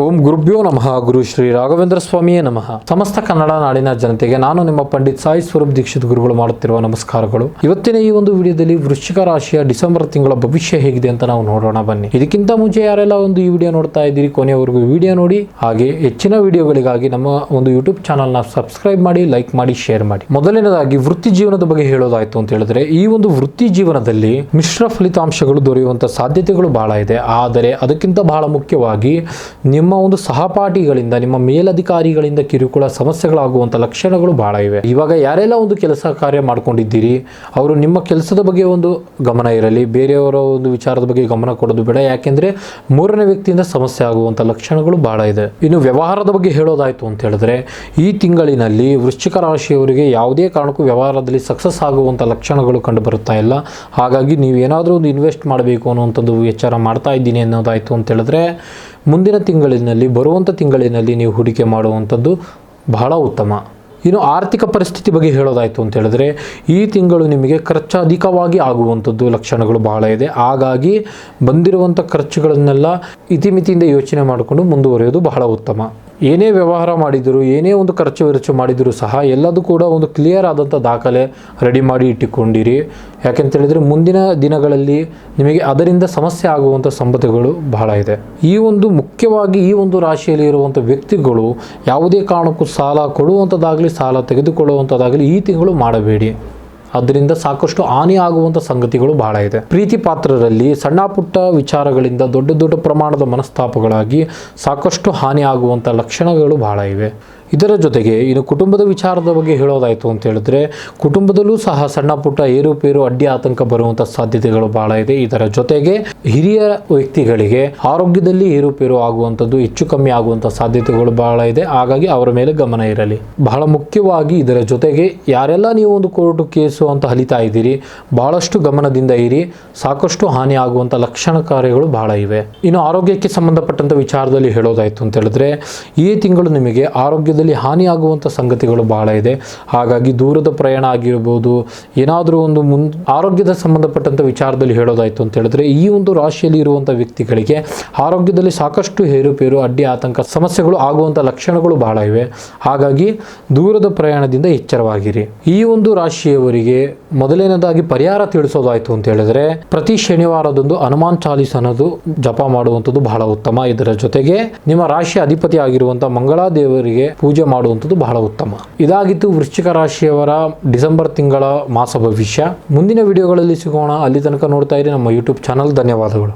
ಓಂ ಗುರುಭ್ಯೋ ನಮಃ. ಗುರು ಶ್ರೀ ರಾಘವೇಂದ್ರ ಸ್ವಾಮಿಯೇ ನಮಃ. ಸಮಸ್ತ ಕನ್ನಡ ನಾಡಿನ ಜನತೆಗೆ ನಾನು ನಿಮ್ಮ ಪಂಡಿತ್ ಸಾಯಿ ಸ್ವರೂಪ್ ದೀಕ್ಷಿತ್ ಗುರುಗಳು ಮಾಡುತ್ತಿರುವ ನಮಸ್ಕಾರಗಳು. ಇವತ್ತಿನ ಈ ಒಂದು ವಿಡಿಯೋದಲ್ಲಿ ವೃಶ್ಚಿಕ ರಾಶಿಯ ಡಿಸೆಂಬರ್ ತಿಂಗಳ ಭವಿಷ್ಯ ಹೇಗಿದೆ ಅಂತ ನಾವು ನೋಡೋಣ ಬನ್ನಿ. ಇದಕ್ಕಿಂತ ಮುಂಚೆ ಯಾರೆಲ್ಲ ಒಂದು ಈ ವಿಡಿಯೋ ನೋಡ್ತಾ ಇದ್ದೀರಿ ಕೊನೆಯವರೆಗೂ ವಿಡಿಯೋ ನೋಡಿ, ಹಾಗೆ ಹೆಚ್ಚಿನ ವಿಡಿಯೋಗಳಿಗಾಗಿ ನಮ್ಮ ಒಂದು ಯೂಟ್ಯೂಬ್ ಚಾನಲ್ ನ ಸಬ್ಸ್ಕ್ರೈಬ್ ಮಾಡಿ, ಲೈಕ್ ಮಾಡಿ, ಶೇರ್ ಮಾಡಿ. ಮೊದಲನೇದಾಗಿ ವೃತ್ತಿ ಜೀವನದ ಬಗ್ಗೆ ಹೇಳೋದಾಯ್ತು ಅಂತ ಹೇಳಿದ್ರೆ, ಈ ಒಂದು ವೃತ್ತಿ ಜೀವನದಲ್ಲಿ ಮಿಶ್ರ ಫಲಿತಾಂಶಗಳು ದೊರೆಯುವಂತ ಸಾಧ್ಯತೆಗಳು ಬಹಳ ಇದೆ. ಆದರೆ ಅದಕ್ಕಿಂತ ಬಹಳ ಮುಖ್ಯವಾಗಿ ನಿಮ್ಮ ಒಂದು ಸಹಪಾಠಿಗಳಿಂದ, ನಿಮ್ಮ ಮೇಲಧಿಕಾರಿಗಳಿಂದ ಕಿರುಕುಳ ಸಮಸ್ಯೆಗಳಾಗುವಂತ ಲಕ್ಷಣಗಳು ಬಹಳ ಇವೆ. ಇವಾಗ ಯಾರೆಲ್ಲ ಒಂದು ಕೆಲಸ ಕಾರ್ಯ ಮಾಡ್ಕೊಂಡಿದ್ದೀರಿ, ಅವರು ನಿಮ್ಮ ಕೆಲಸದ ಬಗ್ಗೆ ಒಂದು ಗಮನ ಇರಲಿ, ಬೇರೆಯವರ ಒಂದು ವಿಚಾರದ ಬಗ್ಗೆ ಗಮನ ಕೊಡೋದು ಬೇಡ. ಯಾಕೆಂದ್ರೆ ಮೂರನೇ ವ್ಯಕ್ತಿಯಿಂದ ಸಮಸ್ಯೆ ಆಗುವಂತ ಲಕ್ಷಣಗಳು ಬಹಳ ಇದೆ. ಇನ್ನು ವ್ಯವಹಾರದ ಬಗ್ಗೆ ಹೇಳೋದಾಯ್ತು ಅಂತ ಹೇಳಿದ್ರೆ, ಈ ತಿಂಗಳಿನಲ್ಲಿ ವೃಶ್ಚಿಕ ರಾಶಿಯವರಿಗೆ ಯಾವುದೇ ಕಾರಣಕ್ಕೂ ವ್ಯವಹಾರದಲ್ಲಿ ಸಕ್ಸಸ್ ಆಗುವಂತ ಲಕ್ಷಣಗಳು ಕಂಡು ಬರುತ್ತಾ ಇಲ್ಲ. ಹಾಗಾಗಿ ನೀವು ಏನಾದರೂ ಒಂದು ಇನ್ವೆಸ್ಟ್ ಮಾಡಬೇಕು ಅನ್ನುವಂಥದ್ದು ಎಚ್ಚರ ಮಾಡ್ತಾ ಇದ್ದೀನಿ ಅನ್ನೋದಾಯ್ತು ಅಂತ ಹೇಳಿದ್ರೆ, ಮುಂದಿನ ತಿಂಗಳಿನಲ್ಲಿ, ಬರುವಂಥ ತಿಂಗಳಿನಲ್ಲಿ ನೀವು ಹೂಡಿಕೆ ಮಾಡುವಂಥದ್ದು ಬಹಳ ಉತ್ತಮ. ಇನ್ನು ಆರ್ಥಿಕ ಪರಿಸ್ಥಿತಿ ಬಗ್ಗೆ ಹೇಳೋದಾಯ್ತು ಅಂತ ಹೇಳಿದ್ರೆ, ಈ ತಿಂಗಳು ನಿಮಗೆ ಖರ್ಚು ಅಧಿಕವಾಗಿ ಆಗುವಂಥದ್ದು ಲಕ್ಷಣಗಳು ಬಹಳ ಇದೆ. ಹಾಗಾಗಿ ಬಂದಿರುವಂಥ ಖರ್ಚುಗಳನ್ನೆಲ್ಲ ಇತಿಮಿತಿಯಿಂದ ಯೋಚನೆ ಮಾಡಿಕೊಂಡು ಮುಂದುವರಿಯೋದು ಬಹಳ ಉತ್ತಮ. ಏನೇ ವ್ಯವಹಾರ ಮಾಡಿದರೂ, ಏನೇ ಒಂದು ಖರ್ಚು ಮಾಡಿದರೂ ಸಹ ಎಲ್ಲದೂ ಕೂಡ ಒಂದು ಕ್ಲಿಯರ್ ಆದಂಥ ದಾಖಲೆ ರೆಡಿ ಮಾಡಿ ಇಟ್ಟುಕೊಂಡಿರಿ. ಯಾಕೆಂತ ಹೇಳಿದ್ರೆ ಮುಂದಿನ ದಿನಗಳಲ್ಲಿ ನಿಮಗೆ ಅದರಿಂದ ಸಮಸ್ಯೆ ಆಗುವಂಥ ಸಂಭವಗಳು ಬಹಳ ಇದೆ. ಈ ಒಂದು ಮುಖ್ಯವಾಗಿ ಈ ಒಂದು ರಾಶಿಯಲ್ಲಿ ಇರುವಂಥ ವ್ಯಕ್ತಿಗಳು ಯಾವುದೇ ಕಾರಣಕ್ಕೂ ಸಾಲ ಕೊಡುವಂಥದ್ದಾಗಲಿ, ಸಾಲ ತೆಗೆದುಕೊಳ್ಳುವಂಥದ್ದಾಗಲಿ ಈ ತಿಂಗಳು ಮಾಡಬೇಡಿ. ಅದರಿಂದ ಸಾಕಷ್ಟು ಹಾನಿ ಆಗುವಂಥ ಸಂಗತಿಗಳು ಬಹಳ ಇದೆ. ಪ್ರೀತಿ ಪಾತ್ರರಲ್ಲಿ ಸಣ್ಣ ಪುಟ್ಟ ವಿಚಾರಗಳಿಂದ ದೊಡ್ಡ ದೊಡ್ಡ ಪ್ರಮಾಣದ ಮನಸ್ತಾಪಗಳಾಗಿ ಸಾಕಷ್ಟು ಹಾನಿ ಆಗುವಂಥ ಲಕ್ಷಣಗಳು ಬಹಳ ಇವೆ. ಇದರ ಜೊತೆಗೆ ಇನ್ನು ಕುಟುಂಬದ ವಿಚಾರದ ಬಗ್ಗೆ ಹೇಳೋದಾಯಿತು ಅಂತ ಹೇಳಿದ್ರೆ, ಕುಟುಂಬದಲ್ಲೂ ಸಹ ಸಣ್ಣ ಪುಟ್ಟ ಏರುಪೇರು, ಅಡ್ಡಿ ಆತಂಕ ಬರುವಂಥ ಸಾಧ್ಯತೆಗಳು ಬಹಳ ಇದೆ. ಇದರ ಜೊತೆಗೆ ಹಿರಿಯ ವ್ಯಕ್ತಿಗಳಿಗೆ ಆರೋಗ್ಯದಲ್ಲಿ ಏರುಪೇರು ಆಗುವಂಥದ್ದು, ಹೆಚ್ಚು ಕಮ್ಮಿ ಆಗುವಂಥ ಸಾಧ್ಯತೆಗಳು ಬಹಳ ಇದೆ. ಹಾಗಾಗಿ ಅವರ ಮೇಲೆ ಗಮನ ಇರಲಿ. ಬಹಳ ಮುಖ್ಯವಾಗಿ ಇದರ ಜೊತೆಗೆ ಯಾರೆಲ್ಲ ನೀವು ಒಂದು ಕೋರ್ಟು ಕೇಸು ಅಂತ ಹಲಿತಾ ಇದ್ದೀರಿ, ಬಹಳಷ್ಟು ಗಮನದಿಂದ ಇರಿ. ಸಾಕಷ್ಟು ಹಾನಿ ಆಗುವಂಥ ಲಕ್ಷಣ ಕಾರ್ಯಗಳು ಬಹಳ ಇವೆ. ಇನ್ನು ಆರೋಗ್ಯಕ್ಕೆ ಸಂಬಂಧಪಟ್ಟಂಥ ವಿಚಾರದಲ್ಲಿ ಹೇಳೋದಾಯಿತು ಅಂತ ಹೇಳಿದ್ರೆ, ಈ ತಿಂಗಳು ನಿಮಗೆ ಆರೋಗ್ಯದಲ್ಲಿ ಹಾನಿಯಾಗುವಂಥ ಸಂಗತಿಗಳು ಬಹಳ ಇದೆ. ಹಾಗಾಗಿ ದೂರದ ಪ್ರಯಾಣ ಆಗಿರ್ಬೋದು, ಏನಾದರೂ ಒಂದು ಆರೋಗ್ಯದ ಸಂಬಂಧಪಟ್ಟಂಥ ವಿಚಾರದಲ್ಲಿ ಹೇಳೋದಾಯಿತು ಅಂತ ಹೇಳಿದ್ರೆ, ಈ ಒಂದು ರಾಶಿಯಲ್ಲಿ ಇರುವಂಥ ವ್ಯಕ್ತಿಗಳಿಗೆ ಆರೋಗ್ಯದಲ್ಲಿ ಸಾಕಷ್ಟು ಏರುಪೇರು, ಅಡ್ಡಿ ಆತಂಕ ಸಮಸ್ಯೆಗಳು ಆಗುವಂಥ ಲಕ್ಷಣಗಳು ಬಹಳ ಇವೆ. ಹಾಗಾಗಿ ದೂರದ ಪ್ರಯಾಣದಿಂದ ಎಚ್ಚರವಾಗಿರಿ. ಈ ಒಂದು ರಾಶಿಯವರಿಗೆ ಮೊದಲನೇದಾಗಿ ಪರಿಹಾರ ತಿಳಿಸೋದಾಯಿತು ಅಂತ ಹೇಳಿದ್ರೆ, ಪ್ರತಿ ಶನಿವಾರದಂದು ಹನುಮಾನ್ ಚಾಲೀಸ್ ಅನ್ನೋದು ಜಪ ಮಾಡುವಂಥದ್ದು ಬಹಳ ಉತ್ತಮ. ಇದರ ಜೊತೆಗೆ ನಿಮ್ಮ ರಾಶಿ ಅಧಿಪತಿ ಆಗಿರುವಂಥ ಮಂಗಳಾ ದೇವರಿಗೆ ಪೂಜೆ ಮಾಡುವಂಥದ್ದು ಬಹಳ ಉತ್ತಮ. ಇದಾಗಿತ್ತು ವೃಶ್ಚಿಕ ರಾಶಿಯವರ ಡಿಸೆಂಬರ್ ತಿಂಗಳ ಮಾಸ ಭವಿಷ್ಯ. ಮುಂದಿನ ವಿಡಿಯೋಗಳಲ್ಲಿ ಸಿಗೋಣ. ಅಲ್ಲಿ ತನಕ ನೋಡ್ತಾ ಇರಿ ನಮ್ಮ ಯೂಟ್ಯೂಬ್ ಚಾನಲ್. ಧನ್ಯವಾದಗಳು.